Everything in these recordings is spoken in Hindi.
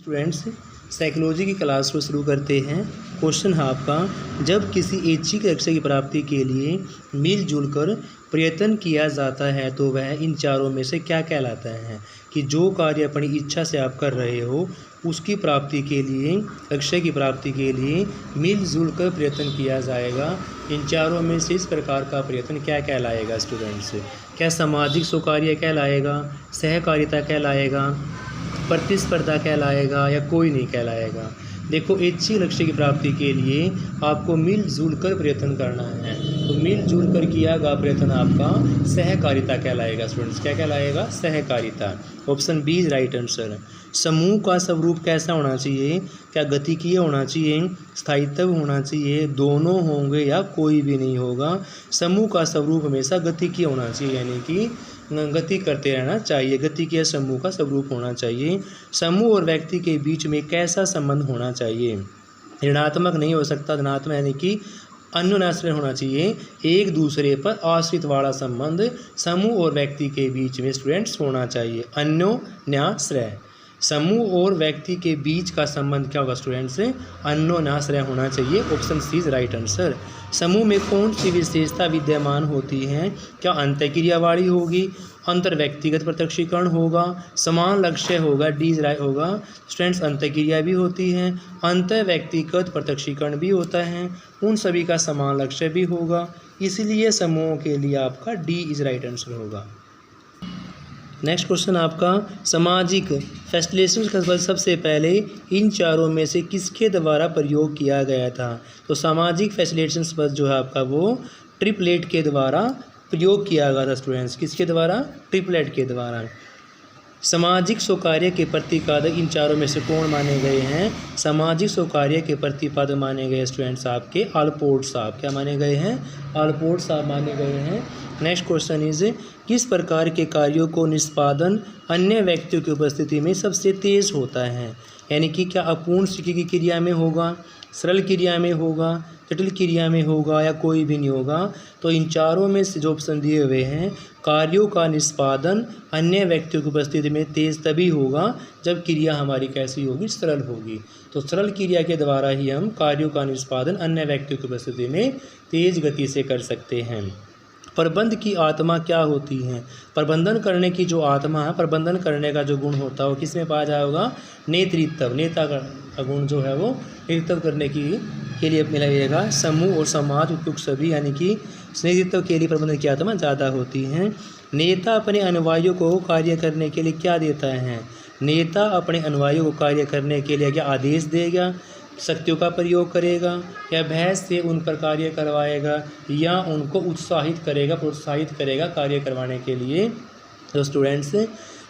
स्टूडेंट्स, साइकोलॉजी की क्लास को शुरू करते हैं। क्वेश्चन है आपका, जब किसी ऐच्छिक लक्ष्य की प्राप्ति के लिए मिलजुल कर प्रयत्न किया जाता है तो वह इन चारों में से क्या कहलाता है। कि जो कार्य अपनी इच्छा से आप कर रहे हो उसकी प्राप्ति के लिए, लक्ष्य की प्राप्ति के लिए मिलजुल कर प्रयत्न किया जाएगा। इन चारों में से इस प्रकार का प्रयत्न क्या कहलाएगा स्टूडेंट्स? क्या सामाजिक स्वकार्य कहलाएगा, सहकारिता कहलाएगा, प्रतिस्पर्धा कहलाएगा या कोई नहीं कहलाएगा? देखो, ऐच्छिक लक्ष्य की प्राप्ति के लिए आपको मिलजुल कर प्रयत्न करना है, तो मिलजुल कर किया गया प्रयत्न आपका सहकारिता कहलाएगा। स्टूडेंट्स, क्या कहलाएगा? सहकारिता। Option B is right answer. समूह का स्वरूप कैसा होना चाहिए? क्या गतिकीय होना चाहिए, स्थायित्व होना चाहिए, दोनों होंगे या कोई भी नहीं होगा? समूह का स्वरूप हमेशा गतिकीय होना चाहिए, यानी कि गति करते रहना चाहिए। गतिकीय समूह का स्वरूप होना चाहिए। समूह और व्यक्ति के बीच में कैसा संबंध होना चाहिए? ऋणात्मक नहीं हो सकता, धनात्मक, यानी कि अन्योन्याश्रय होना चाहिए। एक दूसरे पर आश्रित वाला संबंध समूह और व्यक्ति के बीच में स्टूडेंट्स होना चाहिए। अन्योन्याश्रय, समूह और व्यक्ति के बीच का संबंध क्या होगा स्टूडेंट्स? अन्योन्याश्रय होना चाहिए। Option C is right answer. समूह में कौन सी विशेषता विद्यमान होती है? क्या अंतःक्रिया वाली होगी, अंतर व्यक्तिगत प्रत्यक्षीकरण होगा, समान लक्ष्य होगा, डी इज राइट होगा। स्टूडेंट्स, अंतःक्रिया भी होती है, अंतर व्यक्तिगत प्रत्यक्षीकरण भी होता है, उन सभी का समान लक्ष्य भी होगा, इसलिए समूहों के लिए आपका डी इज राइट आंसर होगा। नेक्स्ट क्वेश्चन आपका, सामाजिक फैसिलिटेशन का शब्द सबसे पहले इन चारों में से किसके द्वारा प्रयोग किया गया था? तो सामाजिक फैसिलिटेशन शब्द जो है आपका वो ट्रिपलेट के द्वारा प्रयोग किया गया था स्टूडेंट्स। किसके द्वारा? ट्रिपलेट के द्वारा। सामाजिक स्वकार्य के प्रतिपादक इन चारों में से कौन माने गए हैं? सामाजिक स्वकार्य के प्रतिपादक माने गए स्टूडेंट्स आपके आलपोर्ट साहब। क्या माने गए हैं? आलपोर्ट साहब माने गए हैं। नेक्स्ट क्वेश्चन इज, किस प्रकार के कार्यों को निष्पादन अन्य व्यक्तियों की उपस्थिति में सबसे तेज होता है? यानी कि क्या अपूर्ण स्थिति की क्रिया में होगा, सरल क्रिया में होगा, जटिल क्रिया में होगा या कोई भी नहीं होगा? तो इन चारों में से जो ऑप्शन दिए हुए हैं, कार्यों का निष्पादन अन्य व्यक्तियों की उपस्थिति में तेज तभी होगा जब क्रिया हमारी कैसी होगी? सरल होगी। तो सरल क्रिया के द्वारा ही हम कार्यों का निष्पादन अन्य व्यक्तियों की उपस्थिति में तेज गति से कर सकते हैं। प्रबंध की आत्मा क्या होती है? प्रबंधन करने की जो आत्मा है, प्रबंधन करने का जो गुण होता है वो किस में पाया जाएगा? नेतृत्व। नेता का गुण जो है वो नेतृत्व करने के लिए मिलेगा। समूह और समाज उपयुक्त सभी, यानी कि नेतृत्व के लिए प्रबंधन की आत्मा ज़्यादा होती है। नेता अपने अनुयायियों को कार्य करने के लिए क्या देता है? नेता अपने अनुयायियों को कार्य करने के लिए क्या आदेश देगा, शक्तियों का प्रयोग करेगा, या बहस से उन पर कार्य करवाएगा, या उनको उत्साहित करेगा, प्रोत्साहित करेगा कार्य करवाने के लिए? तो स्टूडेंट्स,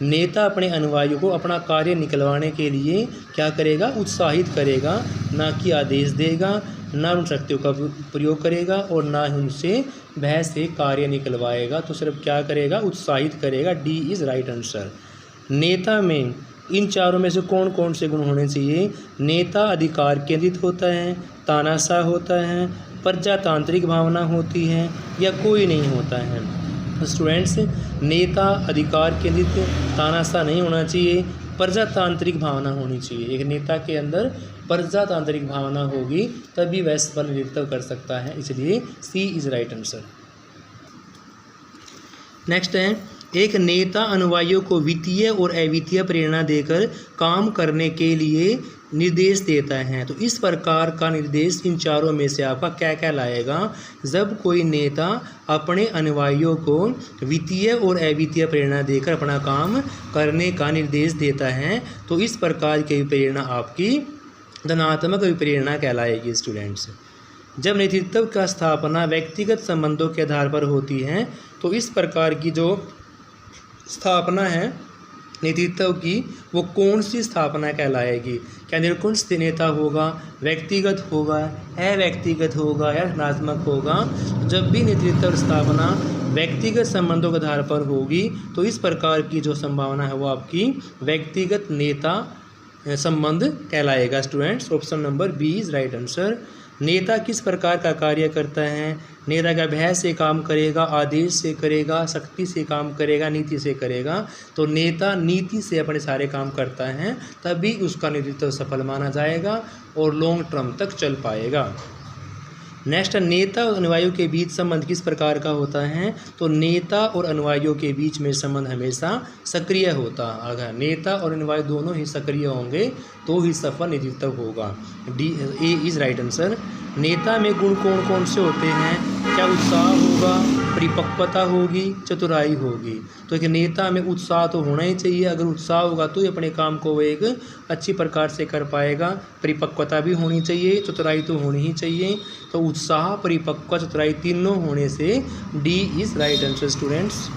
नेता अपने अनुयायियों को अपना कार्य निकलवाने के लिए क्या करेगा? उत्साहित करेगा, ना कि आदेश देगा, ना उन शक्तियों का प्रयोग करेगा और ना ही उनसे बहस से कार्य निकलवाएगा। तो सिर्फ क्या करेगा? उत्साहित करेगा। D is right answer. नेता में इन चारों में से कौन कौन से गुण होने चाहिए? नेता अधिकार केंद्रित होता है, तानाशाह होता है, प्रजातांत्रिक भावना होती है, या कोई नहीं होता है? स्टूडेंट्स, नेता अधिकार केंद्रित, तानाशाह नहीं होना चाहिए, प्रजातांत्रिक भावना होनी चाहिए। एक नेता के अंदर प्रजातांत्रिक भावना होगी तभी वह सफल नेतृत्व कर सकता है, इसलिए सी इज राइट आंसर। नेक्स्ट है, एक नेता अनुयायियों को वित्तीय और अवित्तीय प्रेरणा देकर काम करने के लिए निर्देश देता है। तो इस प्रकार का निर्देश इन चारों में से आपका क्या क्या लाएगा? जब कोई नेता अपने अनुयायियों को वित्तीय और अवित्तीय प्रेरणा देकर अपना काम करने का निर्देश देता है, तो इस प्रकार की प्रेरणा आपकी धनात्मक प्रेरणा कहलाएगी स्टूडेंट्स। जब नेतृत्व का स्थापना व्यक्तिगत संबंधों के आधार पर होती है, तो इस प्रकार की जो स्थापना है नेतृत्व की, वो कौन सी स्थापना कहलाएगी? क्या निरंकुश नेता होगा, व्यक्तिगत होगा, अव्यक्तिगत होगा या धनात्मक होगा? जब भी नेतृत्व स्थापना व्यक्तिगत संबंधों के आधार पर होगी तो इस प्रकार की जो संभावना है वो आपकी व्यक्तिगत नेता संबंध कहलाएगा students. Option number B is right answer. नेता किस प्रकार का कार्य करता है? नेता का भय से काम करेगा, आदेश से करेगा, शक्ति से काम करेगा, नीति से करेगा। तो नेता नीति से अपने सारे काम करता है, तभी उसका नेतृत्व सफल माना जाएगा और लॉन्ग टर्म तक चल पाएगा। नेक्स्ट, नेता और अनुयायियों के बीच संबंध किस प्रकार का होता है? तो नेता और अनुयायियों के बीच में संबंध हमेशा सक्रिय होता है। अगर नेता और अनुयायी दोनों ही सक्रिय होंगे तो ही सफल नेतृत्व होगा। D A is right answer. नेता में गुण कौन कौन से होते हैं? क्या उत्साह होगा, परिपक्वता होगी, चतुराई होगी। तो एक नेता में उत्साह तो होना ही चाहिए। अगर उत्साह होगा तो ही अपने काम को वो एक अच्छी प्रकार से कर पाएगा। परिपक्वता भी होनी चाहिए, चतुराई तो होनी ही चाहिए। तो उत्साह, परिपक्व, चतुराई तीनों होने से D is right answer students.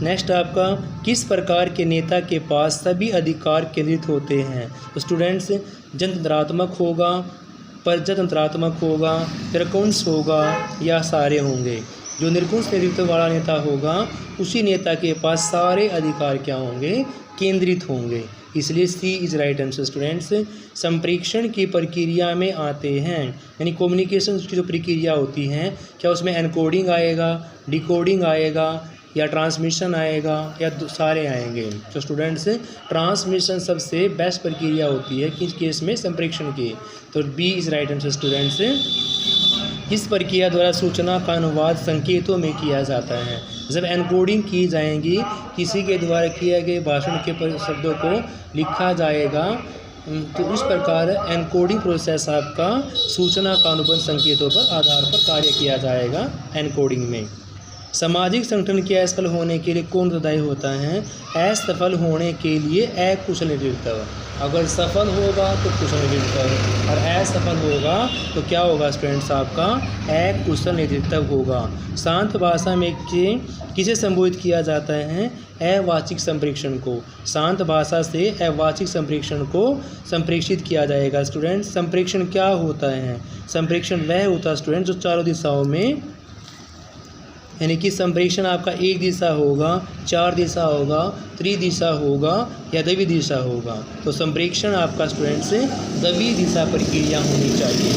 Next आपका, किस प्रकार के नेता के पास सभी अधिकार केंद्रित होते हैं? तो स्टूडेंट्स, जनतंत्रात्मक होगा, प्रजातंत्रात्मक होगा, निरंकुश होगा या सारे होंगे? जो निरंकुश नेतृत्व वाला नेता होगा उसी नेता के पास सारे अधिकार क्या होंगे? केंद्रित होंगे। इसलिए सी इज राइट आंसर स्टूडेंट्स। संप्रेषण की प्रक्रिया में आते हैं, यानी कम्युनिकेशन की जो प्रक्रिया होती है, क्या उसमें एनकोडिंग आएगा, डिकोडिंग आएगा या ट्रांसमिशन आएगा या सारे आएंगे? तो स्टूडेंट्स, ट्रांसमिशन सबसे बेस्ट प्रक्रिया होती है किस केस में? संप्रेषण की। तो B is right answer students. इस प्रक्रिया द्वारा सूचना का अनुवाद संकेतों में किया जाता है। जब एनकोडिंग की जाएगी, किसी के द्वारा किए गए भाषण के शब्दों को लिखा जाएगा, तो इस प्रकार एनकोडिंग प्रोसेस आपका सूचना का अनुबंध संकेतों पर आधार पर कार्य किया जाएगा एनकोडिंग में। सामाजिक संगठन के असफल होने के लिए कौन उत्तरदायी होता है? असफल होने के लिए अकुशल नेतृत्व। अगर सफल होगा तो कुशल नेतृत्व और असफल होगा तो क्या होगा स्टूडेंट्स? आपका अकुशल नेतृत्व होगा। शांत भाषा में किसे संबोधित किया जाता है? अवाचिक संप्रेषण को। शांत भाषा से अवाचिक संप्रेषण को संप्रेषित किया जाएगा। स्टूडेंट्स, संप्रेषण क्या होता है? संप्रेषण वह होता है स्टूडेंट जो चारों दिशाओं में, यानी कि संप्रेषण आपका एक दिशा होगा, चार दिशा होगा, त्रिदिशा होगा या द्विदिशा होगा। तो संप्रेषण आपका स्टूडेंट्स द्विदिशा प्रक्रिया होनी चाहिए।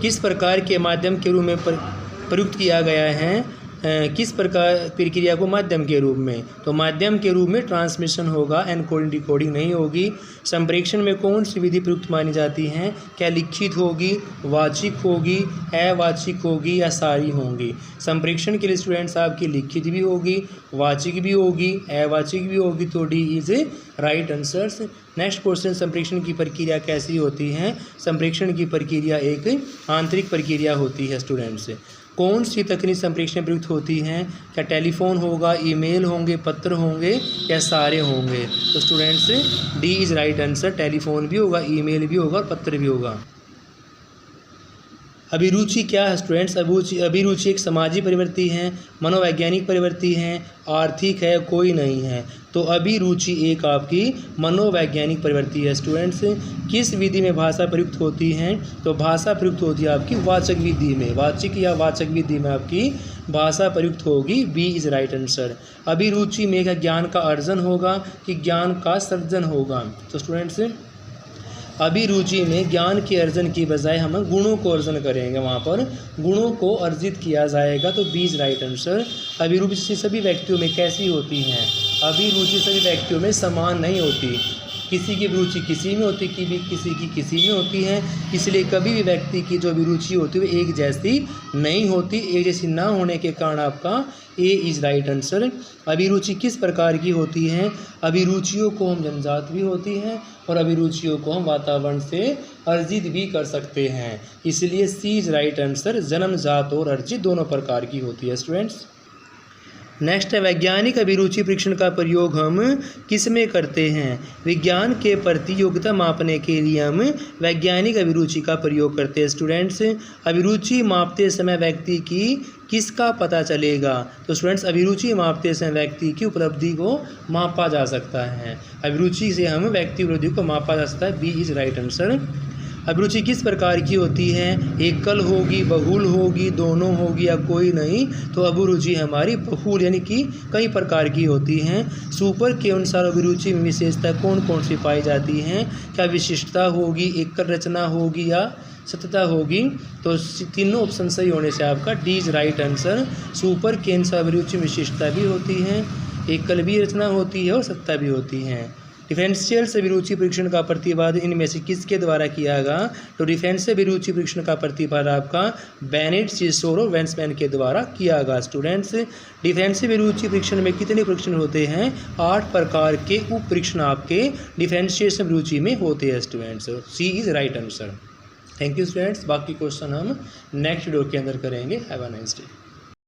किस प्रकार के माध्यम के रूप में प्रयुक्त किया गया है? किस प्रकार प्रक्रिया को माध्यम के रूप में? तो माध्यम के रूप में ट्रांसमिशन होगा, एनकोडिंग डिकोडिंग नहीं होगी। संप्रेषण में कौन सी विधि प्रयुक्त मानी जाती है? क्या लिखित होगी, वाचिक होगी, अवाचिक होगी या सारी होंगी? संप्रेषण के लिए स्टूडेंट्स आपकी लिखित भी होगी, वाचिक भी होगी, अवाचिक भी होगी। तो D is right answers. Next question, संप्रेषण की प्रक्रिया कैसी होती है? संप्रेषण की प्रक्रिया एक आंतरिक प्रक्रिया होती है स्टूडेंट्स। कौन सी तकनीक संप्रेषण में प्रयुक्त होती हैं? क्या टेलीफोन होगा, ईमेल होंगे, पत्र होंगे या सारे होंगे? तो students D is right answer. Telephone भी होगा, ईमेल भी होगा और पत्र भी होगा। अभिरुचि क्या है स्टूडेंट्स? अभिरुचि एक सामाजिक प्रवृत्ति है, मनोवैज्ञानिक प्रवृत्ति है, आर्थिक है, कोई नहीं है। तो अभिरुचि एक आपकी मनोवैज्ञानिक प्रवृत्ति है। स्टूडेंट्स, किस विधि में भाषा प्रयुक्त होती है? तो भाषा प्रयुक्त होती है आपकी वाचक विधि में। वाचिक या वाचक विधि में आपकी भाषा प्रयुक्त होगी। B is right answer. अभिरुचि में क्या ज्ञान का अर्जन होगा कि ज्ञान का सर्जन होगा? तो स्टूडेंट्स, अभिरुचि में ज्ञान के अर्जन की बजाय हम गुणों को अर्जन करेंगे, वहाँ पर गुणों को अर्जित किया जाएगा। तो बी इज राइट आंसर। अभिरुचि सभी व्यक्तियों में कैसी होती हैं? अभिरुचि सभी व्यक्तियों में समान नहीं होती। किसी की रुचि किसी में होती, किसी की किसी में होती है। इसलिए कभी भी व्यक्ति की जो अभिरुचि होती है वो एक जैसी नहीं होती। एक जैसी ना होने के कारण आपका ए इज राइट आंसर। अभिरुचि किस प्रकार की होती है? अभिरुचियों को हम जन्मजात भी होती हैं और अभिरुचियों को हम वातावरण से अर्जित भी कर सकते हैं। इसलिए सी इज राइट आंसर। जन्मजात और अर्जित दोनों प्रकार की होती है स्टूडेंट्स। नेक्स्ट है, वैज्ञानिक अभिरुचि परीक्षण का प्रयोग हम किस में करते हैं? विज्ञान के प्रति योग्यता मापने के लिए हम वैज्ञानिक अभिरुचि का प्रयोग करते हैं स्टूडेंट्स। अभिरुचि मापते समय व्यक्ति की किसका पता चलेगा? तो स्टूडेंट्स, अभिरुचि मापते समय व्यक्ति की उपलब्धि को मापा जा सकता है। अभिरुचि से हम व्यक्ति उपलब्धि को मापा जा सकता है। B is right answer. अभिरुचि किस प्रकार की होती है? एकल होगी, बहुल होगी, दोनों होगी या कोई नहीं? तो अभिरुचि हमारी बहुल यानी कि कई प्रकार की होती हैं। सुपर के अनुसार अभिरुचि में विशेषता कौन कौन सी पाई जाती हैं? क्या विशिष्टता होगी, एकल रचना होगी या सतता होगी? तो तीनों ऑप्शन सही होने से आपका D is right answer. Super के अनुसार अभिरुचि में विशिष्टता भी होती है, एकल भी रचना होती है और सत्ता भी होती है। डिफरेंशियल अभिरुचि परीक्षण का प्रतिपादन इनमें से किसके द्वारा किया गया? तो डिफरेंशियल अभिरुचि परीक्षण का प्रतिपादन आपका बेनेट, सीसोर और वेंसमैन के द्वारा किया गया। स्टूडेंट्स, डिफरेंशियल अभिरुचि परीक्षण में कितने परीक्षण होते हैं? 8 प्रकार के उप परीक्षण आपके डिफरेंशियल अभिरुचि में होते हैं। Students, C is right answer. Thank you students. बाकी क्वेश्चन हम नेक्स्ट वीडियो के अंदर करेंगे। Have a nice day.